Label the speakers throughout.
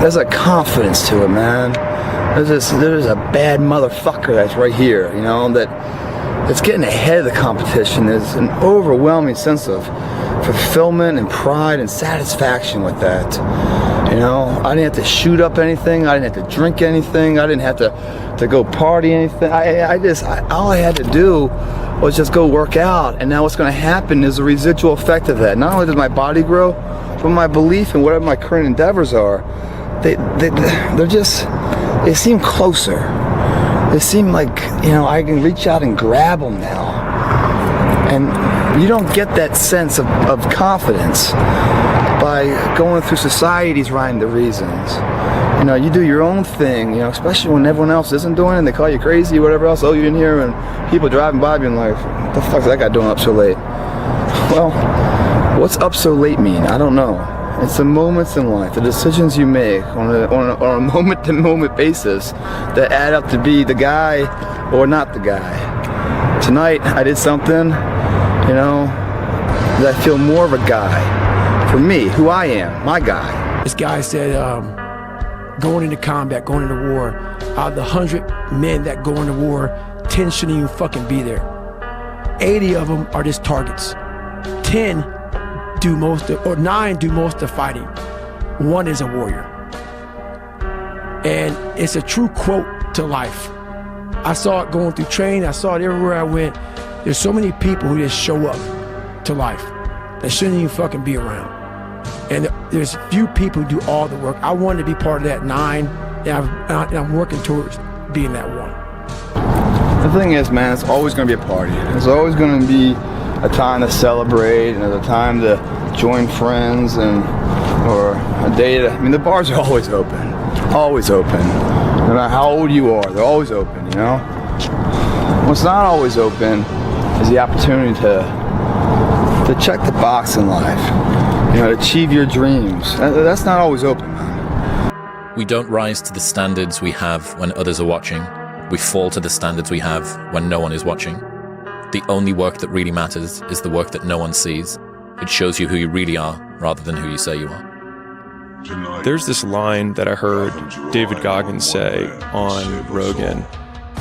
Speaker 1: there's a confidence to it, man. There's a bad motherfucker that's right here, you know, that's getting ahead of the competition. There's an overwhelming sense of fulfillment and pride and satisfaction with that. You know, I didn't have to shoot up anything. I didn't have to drink anything. I didn't have to go party anything. All I had to do was just go work out. And now what's going to happen is a residual effect of that. Not only does my body grow, but my belief in whatever my current endeavors are, they're just, they seem closer. They seem like, you know, I can reach out and grab them now. And you don't get that sense of confidence by going through society's rhyme to reasons. You know, you do your own thing, you know, especially when everyone else isn't doing it and they call you crazy or whatever else. Oh, you didn't hear, and people driving by being like, what the fuck's that guy doing up so late? Well, what's up so late mean? I don't know. It's the moments in life, the decisions you make on a moment-to-moment basis that add up to be the guy or not the guy. Tonight, I did something, you know, that I feel more of a guy. For me, who I am, my guy.
Speaker 2: This guy said, going into combat, going into war, out of the 100 men that go into war, 10 shouldn't even fucking be there. 80 of them are just targets. 10 do most of, or 9 do most of the fighting. 1 is a warrior. And it's a true quote to life. I saw it going through training, I saw it everywhere I went. There's so many people who just show up to life that shouldn't even fucking be around. And there's few people who do all the work. I wanted to be part of that 9, and I'm working towards being that 1.
Speaker 1: The thing is, man, it's always going to be a party. There's always going to be a time to celebrate and a time to join friends or a day to, I mean, the bars are always open. Always open. No matter how old you are, they're always open, you know? What's not always open is the opportunity to check the box in life. You know, to achieve your dreams. That's not always open, man.
Speaker 3: We don't rise to the standards we have when others are watching. We fall to the standards we have when no one is watching. The only work that really matters is the work that no one sees. It shows you who you really are rather than who you say you are.
Speaker 4: There's this line that I heard David Goggins say on Rogan,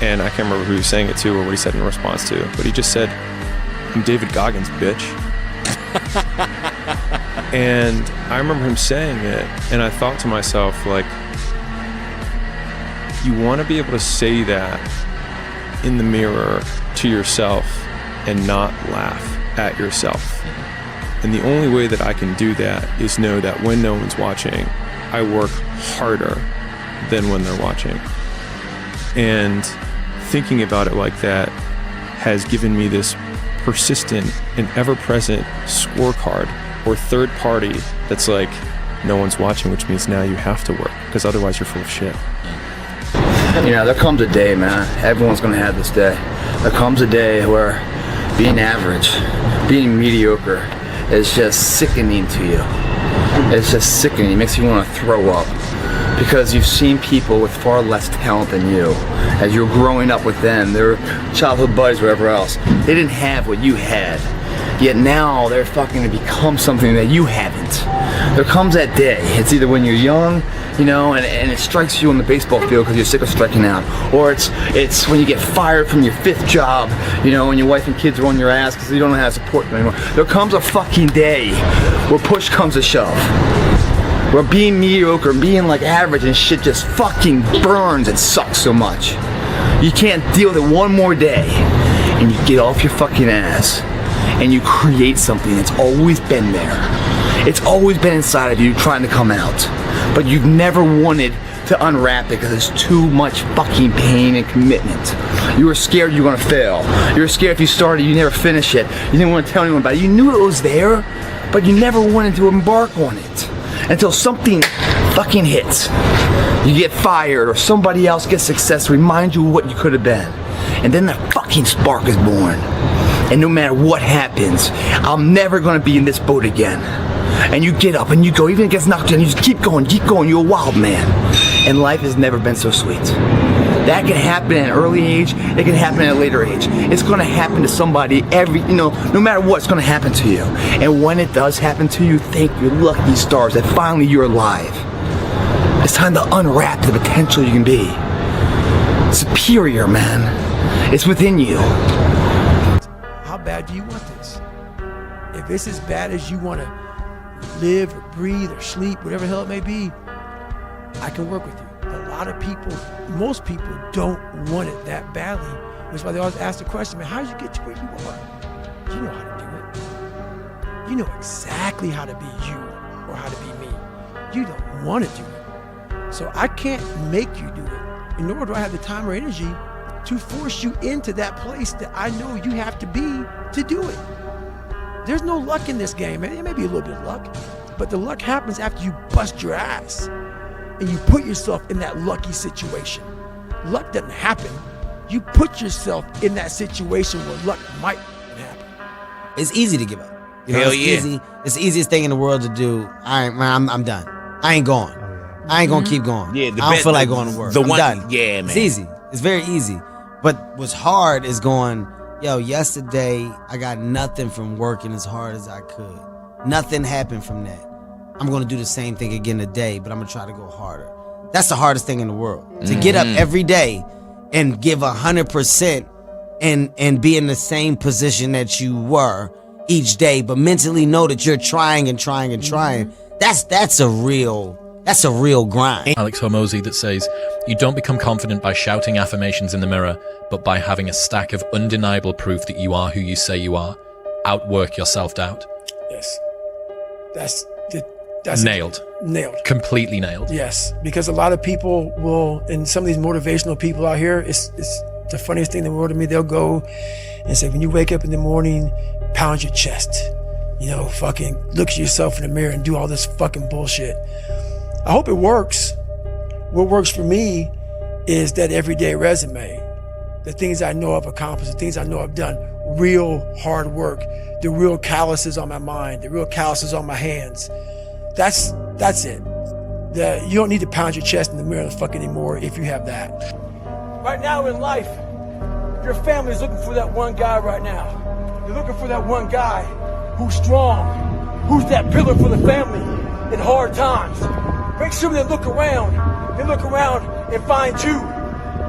Speaker 4: and I can't remember who he was saying it to or what he said in response to, but he just said, "I'm David Goggins, bitch." And I remember him saying it, and I thought to myself, like, you want to be able to say that in the mirror to yourself and not laugh at yourself. And the only way that I can do that is know that when no one's watching, I work harder than when they're watching. And thinking about it like that has given me this persistent and ever-present scorecard or third party that's like, no one's watching, which means now you have to work, because otherwise you're full of shit.
Speaker 1: You know, there comes a day, man, everyone's gonna have this day. There comes a day where being average, being mediocre is just sickening to you. It's just sickening, it makes you want to throw up. Because you've seen people with far less talent than you. As you're growing up with them, their childhood buddies, whatever else, they didn't have what you had. Yet now they're fucking to become something that you haven't. There comes that day. It's either when you're young, you know, and it strikes you on the baseball field because you're sick of striking out, or it's when you get fired from your 5th job, you know, and your wife and kids are on your ass because you don't know how to support them anymore. There comes a fucking day where push comes to shove. Where being mediocre, being like average and shit just fucking burns and sucks so much. You can't deal with it one more day, and you get off your fucking ass and you create something that's always been there. It's always been inside of you trying to come out, but you've never wanted to unwrap it because it's too much fucking pain and commitment. You were scared you were gonna fail. You were scared if you started, you never finish it. You didn't want to tell anyone about it. You knew it was there, but you never wanted to embark on it. Until something fucking hits. You get fired or somebody else gets success, remind you of what you could have been. And then that fucking spark is born. And no matter what happens, I'm never gonna be in this boat again. And you get up and you go, even if it gets knocked down, you just keep going, you're a wild man. And life has never been so sweet. That can happen at an early age, it can happen at a later age. It's gonna happen to somebody no matter what, it's gonna happen to you. And when it does happen to you, thank your lucky stars that finally you're alive. It's time to unwrap the potential you can be. Superior, man. It's within you.
Speaker 2: How bad do you want this? If it's as bad as you want to live or breathe or sleep, whatever the hell it may be, I can work with you. A lot of people, most people don't want it that badly. Which is why they always ask the question, man, how did you get to where you are? You know how to do it. You know exactly how to be you or how to be me. You don't want to do it. So I can't make you do it. And nor do I have the time or energy to force you into that place that I know you have to be to do it. There's no luck in this game, man. It may be a little bit of luck, but the luck happens after you bust your ass and you put yourself in that lucky situation. Luck doesn't happen. You put yourself in that situation where luck might happen.
Speaker 5: It's easy to give up. You know,
Speaker 6: Hell
Speaker 5: it's
Speaker 6: yeah.
Speaker 5: easy. It's the easiest thing in the world to do. I'm done. I ain't going. I ain't gonna keep going.
Speaker 6: Yeah,
Speaker 5: I don't feel like going to work. I'm done.
Speaker 6: Yeah, man.
Speaker 5: It's easy. It's very easy. But what's hard is going, yo, yesterday I got nothing from working as hard as I could. Nothing happened from that. I'm gonna do the same thing again today, but I'm gonna try to go harder. That's the hardest thing in the world. To get up every day and give 100% and be in the same position that you were each day, but mentally know that you're trying and trying and trying. That's a real grind.
Speaker 3: Alex Hormozy that says, you don't become confident by shouting affirmations in the mirror, but by having a stack of undeniable proof that you are who you say you are. Outwork your self-doubt.
Speaker 2: Yes. That's
Speaker 3: Nailed.
Speaker 2: Nailed.
Speaker 3: Completely nailed.
Speaker 2: Yes, because a lot of people will, and some of these motivational people out here, it's the funniest thing in the world to me. They'll go and say, when you wake up in the morning, pound your chest. You know, fucking look at yourself in the mirror and do all this fucking bullshit. I hope it works. What works for me is that everyday resume, the things I know I've accomplished, the things I know I've done, real hard work, the real calluses on my mind, the real calluses on my hands. That's it. You don't need to pound your chest in the mirror fucking anymore if you have that. Right now in life, your family's looking for that one guy right now. You're looking for that one guy who's strong, who's that pillar for the family in hard times. Make sure they look around and find you.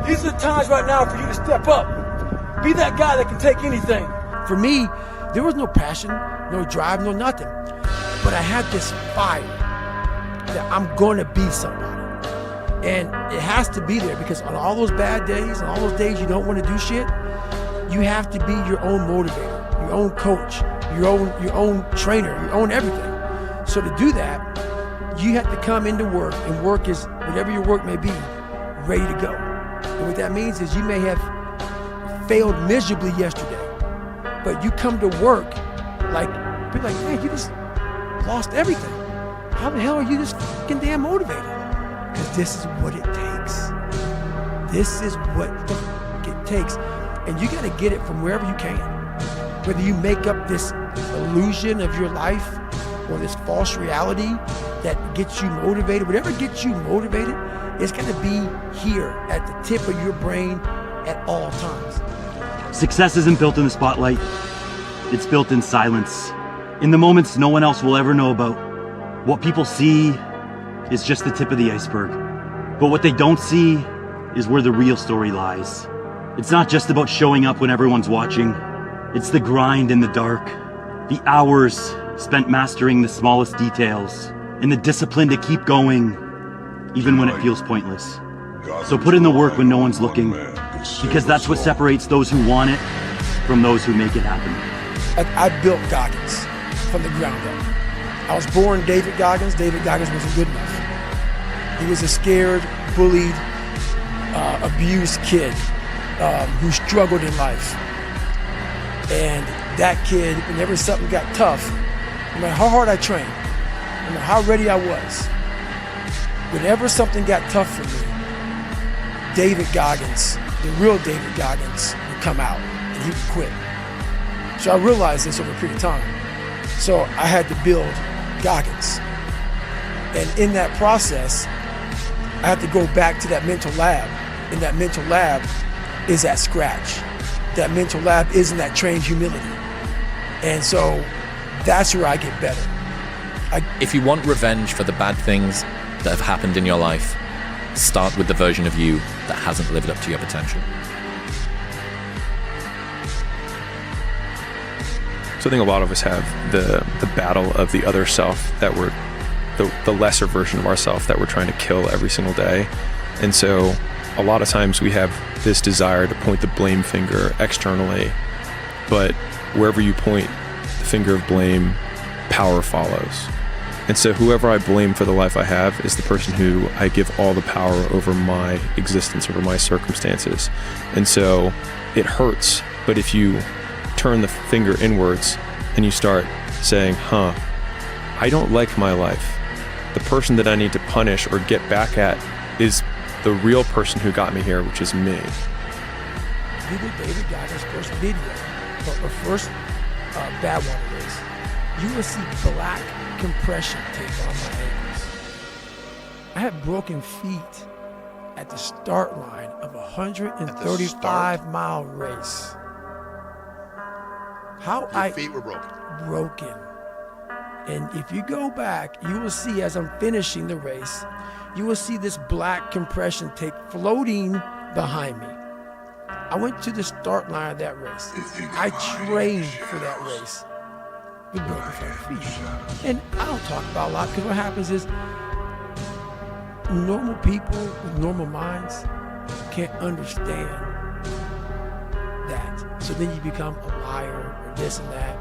Speaker 2: These are the times right now for you to step up. Be that guy that can take anything. For me, there was no passion, no drive, no nothing. But I had this fire that I'm going to be somebody. And it has to be there because on all those bad days, and all those days you don't want to do shit, you have to be your own motivator, your own coach, your own trainer, your own everything. So to do that, you have to come into work, and work is, whatever your work may be, ready to go. And what that means is you may have failed miserably yesterday, but you come to work be like, man, you just lost everything. How the hell are you this fucking damn motivated? Because this is what it takes. This is what the fuck it takes. And you gotta get it from wherever you can. Whether you make up this illusion of your life or this false reality that gets you motivated, whatever gets you motivated, it's gonna be here at the tip of your brain at all times.
Speaker 7: Success isn't built in the spotlight. It's built in silence. In the moments no one else will ever know about. What people see is just the tip of the iceberg. But what they don't see is where the real story lies. It's not just about showing up when everyone's watching. It's the grind in the dark, the hours spent mastering the smallest details, and the discipline to keep going even when it feels pointless. So put in the work when no one's looking, because that's what separates those who want it from those who make it happen.
Speaker 2: I built Goggins from the ground up. I was born David Goggins. David Goggins wasn't good enough. He was a scared, bullied, abused kid who struggled in life. And that kid, whenever something got tough, no matter how hard I trained, no matter how ready I was, whenever something got tough for me, David Goggins, the real David Goggins, would come out and he would quit. So I realized this over a period of time. So I had to build Goggins. And in that process, I had to go back to that mental lab. And that mental lab is at scratch. That mental lab is in that trained humility. And so that's where I get better.
Speaker 3: If you want revenge for the bad things that have happened in your life, start with the version of you that hasn't lived up to your potential.
Speaker 4: So I think a lot of us have the battle of the other self, that we're the lesser version of ourself that we're trying to kill every single day. And so a lot of times we have this desire to point the blame finger externally, but wherever you point the finger of blame, power follows. And so whoever I blame for the life I have is the person who I give all the power over my existence, over my circumstances. And so it hurts, but if you turn the finger inwards and you start saying, I don't like my life. The person that I need to punish or get back at is the real person who got me here, which is me.
Speaker 2: You did David Goggins' first video, but the first Badwater race, you will see black compression tape on my ankles. I had broken feet at the start line of a 135-mile race.
Speaker 6: Your feet were broken.
Speaker 2: Broken. And if you go back, you will see as I'm finishing the race, you will see this black compression tape floating behind me. I went to the start line of that race. I trained for that race with broken front feet. And I don't talk about a lot because what happens is normal people with normal minds can't understand that. So then you become a liar or this and that.